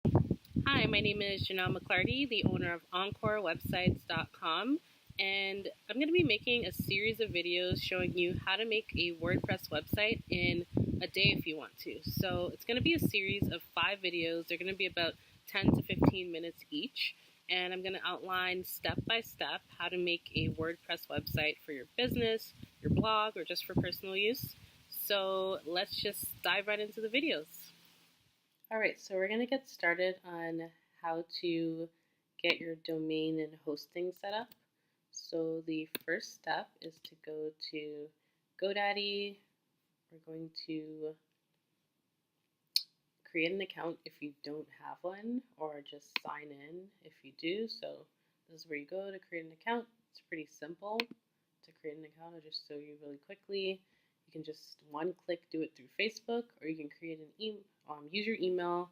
Hi, my name is Janelle McClarty, the owner of EncoreWebsites.com, and I'm going to be making a series of videos showing you how to make a WordPress website in a day if you want to. So it's going to be a series of 5 videos. They're going to be about 10 to 15 minutes each, and I'm going to outline step by step how to make a WordPress website for your business, your blog, or just for personal use. So let's just dive right into the videos. Alright, so we're going to get started on how to get your domain and hosting set up. So the first step is to go to GoDaddy. We're going to create an account if you don't have one, or just sign in if you do. So this is where you go to create an account. It's pretty simple to create an account. I'll just show you really quickly. You can just one click do it through Facebook, or you can create use your email,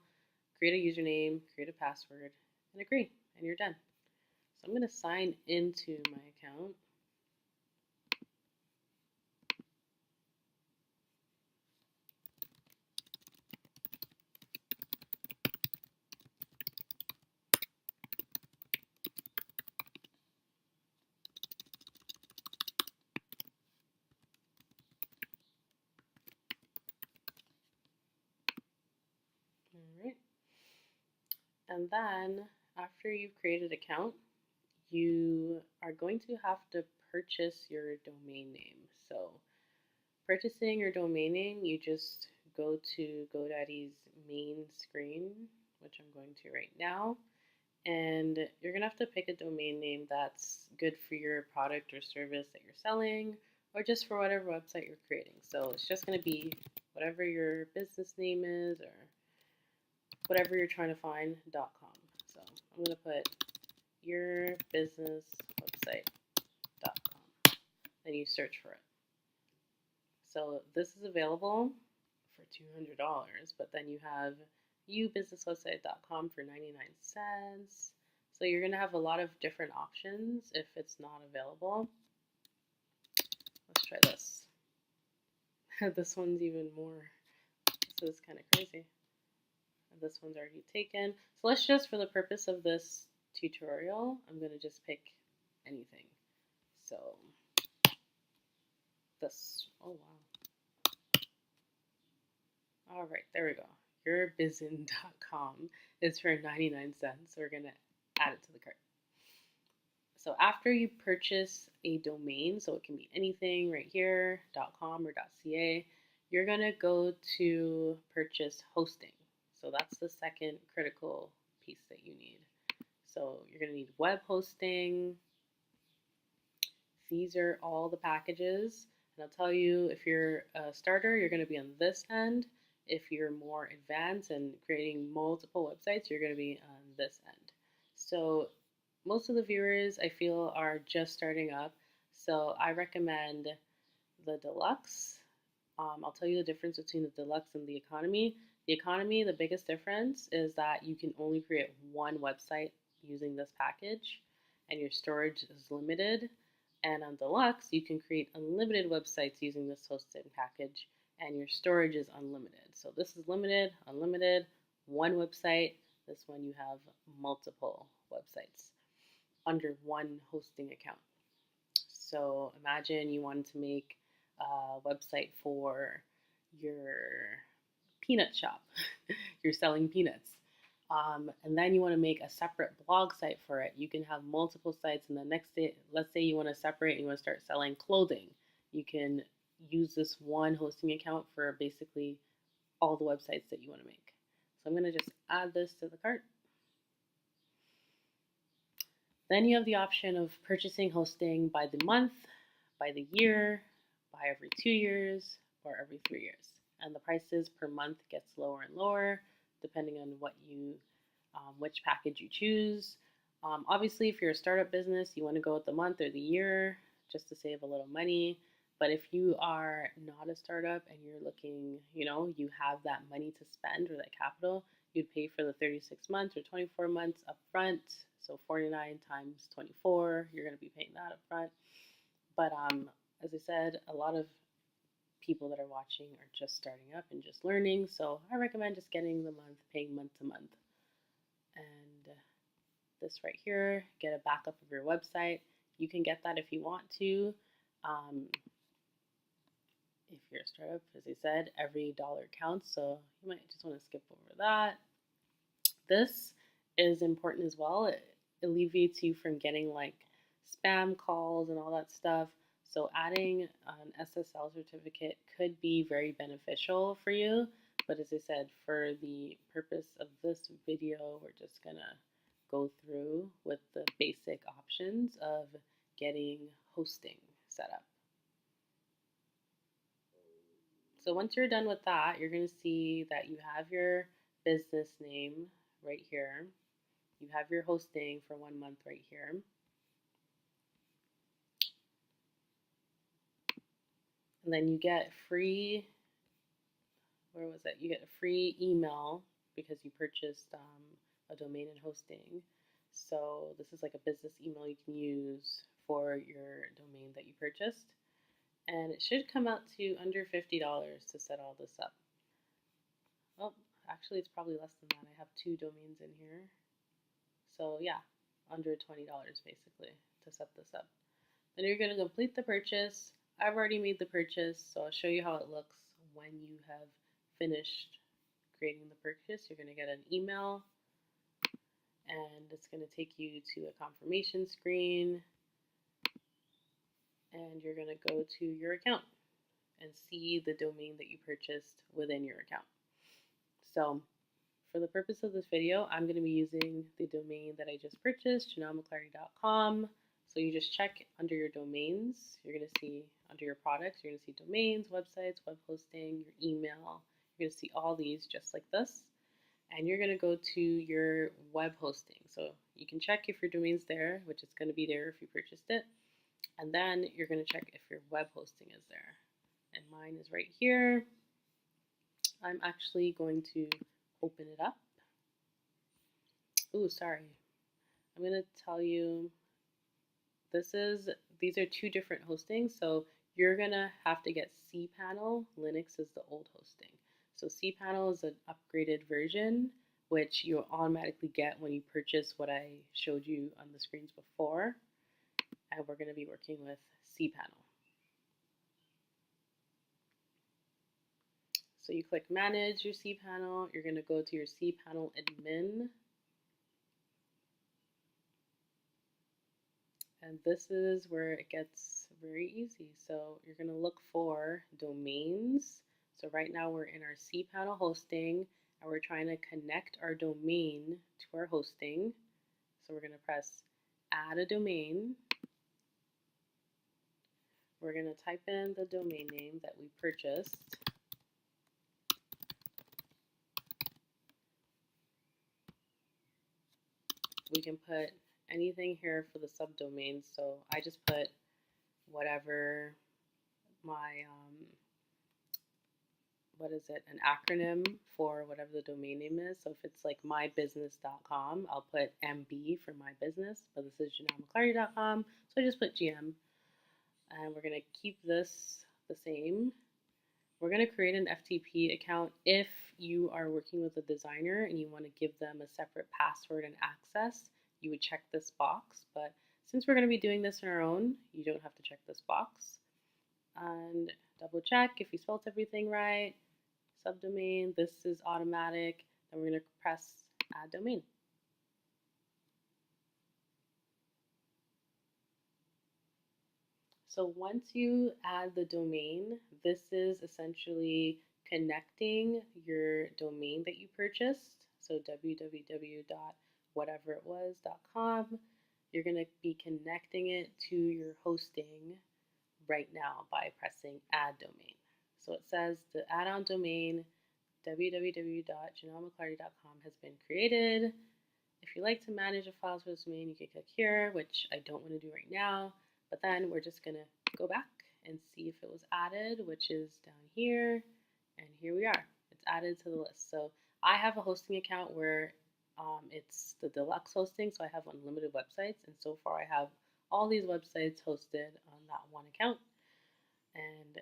create a username, create a password, and agree, and you're done. So I'm going to sign into my account. All right. And then after you've created an account, you are going to have to purchase your domain name. So purchasing your domain name, you just go to GoDaddy's main screen, which I'm going to right now, and you're going to have to pick a domain name that's good for your product or service that you're selling, or just for whatever website you're creating. So it's just going to be whatever your business name is, or whatever you're trying to find, .com. So I'm going to put yourbusinesswebsite.com, and you search for it. So this is available for $200, but then you have youbusinesswebsite.com for 99 cents. So you're going to have a lot of different options if it's not available. Let's try this. This one's even more. This is kind of crazy. And this one's already taken. So let's just, for the purpose of this tutorial, I'm going to just pick anything. So this, oh wow. All right, there we go. Yourbizen.com is for 99 cents. So we're going to add it to the cart. So after you purchase a domain, so it can be anything right here, .com or .ca, you're going to go to purchase hosting. So that's the second critical piece that you need. So you're going to need web hosting. These are all the packages. And I'll tell you, if you're a starter, you're going to be on this end. If you're more advanced and creating multiple websites, you're going to be on this end. So most of the viewers, I feel, are just starting up. So I recommend the deluxe. I'll tell you the difference between the deluxe and the economy. The economy, the biggest difference is that you can only create one website using this package, and your storage is limited. And on deluxe, you can create unlimited websites using this hosting package, and your storage is unlimited. So this is limited, unlimited, one website. This one you have multiple websites under one hosting account. So imagine you wanted to make a website for your peanut shop. You're selling peanuts. And then you want to make a separate blog site for it. You can have multiple sites, and the next day, let's say you want to separate and you want to start selling clothing. You can use this one hosting account for basically all the websites that you want to make. So I'm going to just add this to the cart. Then you have the option of purchasing hosting by the month, by the year, by every 2 years, or every 3 years. And the prices per month gets lower and lower depending on which package you choose. Obviously, if you're a startup business, you want to go with the month or the year just to save a little money. But if you are not a startup and you're looking, you have that money to spend or that capital, you'd pay for the 36 months or 24 months up front. So 49 times 24, you're going to be paying that up front. But as I said, a lot of people that are watching are just starting up and just learning. So I recommend just getting the month, paying month to month. and this right here, get a backup of your website. You can get that if you want to. If you're a startup, as I said, every dollar counts, so you might just want to skip over that. This is important as well. It alleviates you from getting like spam calls and all that stuff. So adding an SSL certificate could be very beneficial for you. But as I said, for the purpose of this video, we're just gonna go through with the basic options of getting hosting set up. So once you're done with that, you're gonna see that you have your business name right here. You have your hosting for 1 month right here. And then you get free, where was it? You get a free email because you purchased a domain and hosting. So this is like a business email you can use for your domain that you purchased. And it should come out to under $50 to set all this up. Oh, actually it's probably less than that. I have 2 domains in here. So yeah, under $20 basically to set this up. Then you're going to complete the purchase. I've already made the purchase, so I'll show you how it looks when you have finished creating the purchase. You're going to get an email, and it's going to take you to a confirmation screen, and you're going to go to your account and see the domain that you purchased within your account. So for the purpose of this video, I'm going to be using the domain that I just purchased, JanelleMcClarty.com. So you just check under your domains. You're going to see under your products, you're going to see domains, websites, web hosting, your email. You're going to see all these just like this. And you're going to go to your web hosting. So you can check if your domain's there, which is going to be there if you purchased it. And then you're going to check if your web hosting is there. And mine is right here. I'm actually going to open it up. Ooh, sorry. I'm going to tell you these are 2 different hostings. So you're going to have to get cPanel. Linux is the old hosting. So cPanel is an upgraded version, which you automatically get when you purchase what I showed you on the screens before. And we're going to be working with cPanel. So you click Manage your cPanel. You're going to go to your cPanel admin. And this is where it gets very easy. So you're going to look for domains. So right now we're in our cPanel hosting, and we're trying to connect our domain to our hosting. So we're going to press Add a Domain. We're going to type in the domain name that we purchased. We can put anything here for the subdomains. So I just put whatever my, an acronym for whatever the domain name is. So if it's like mybusiness.com, I'll put MB for my business, but this is JanelleMcClarty.com. So I just put GM. And we're going to keep this the same. We're going to create an FTP account if you are working with a designer and you want to give them a separate password and access. You would check this box, but since we're going to be doing this on our own, you don't have to check this box. And double check if you spelled everything right. Subdomain, this is automatic. Then we're going to press Add Domain. So once you add the domain, this is essentially connecting your domain that you purchased. So www.whateveritwas.com. You're going to be connecting it to your hosting right now by pressing Add Domain. So it says the add-on domain www.JanelleMcClarty.com has been created. If you like to manage a files for this domain, you can click here, which I don't want to do right now. But then we're just going to go back and see if it was added, which is down here. And here we are. It's added to the list. So I have a hosting account where it's the deluxe hosting, so I have unlimited websites. And so far I have all these websites hosted on that one account. And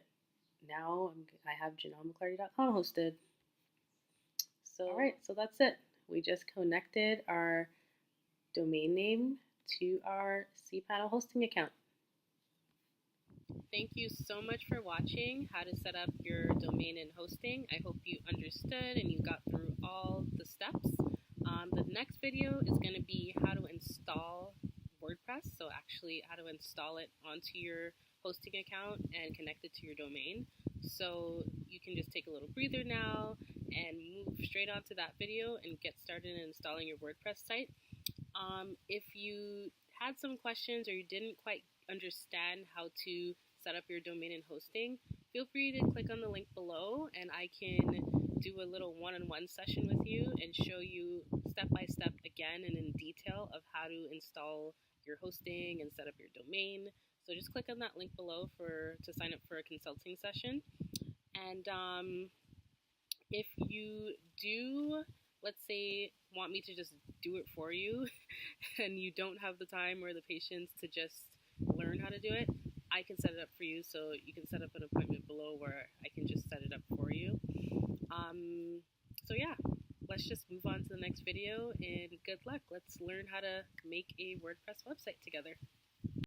now I have JanelleMcClarty.com hosted. So, all right, so that's it. we just connected our domain name to our cPanel hosting account. Thank you so much for watching how to set up your domain and hosting. I hope you understood and you got through all the steps. The next video is going to be how to install WordPress, so actually how to install it onto your hosting account and connect it to your domain. So you can just take a little breather now and move straight onto that video and get started in installing your WordPress site. If you had some questions or you didn't quite understand how to set up your domain and hosting, feel free to click on the link below and I can do a little one-on-one session with you and show you step by step again and in detail of how to install your hosting and set up your domain. So just click on that link below to sign up for a consulting session. And if you do, let's say, want me to just do it for you and you don't have the time or the patience to just learn how to do it, I can set it up for you. So you can set up an appointment below where I can just set it up for you. So yeah, let's just move on to the next video and good luck. Let's learn how to make a WordPress website together.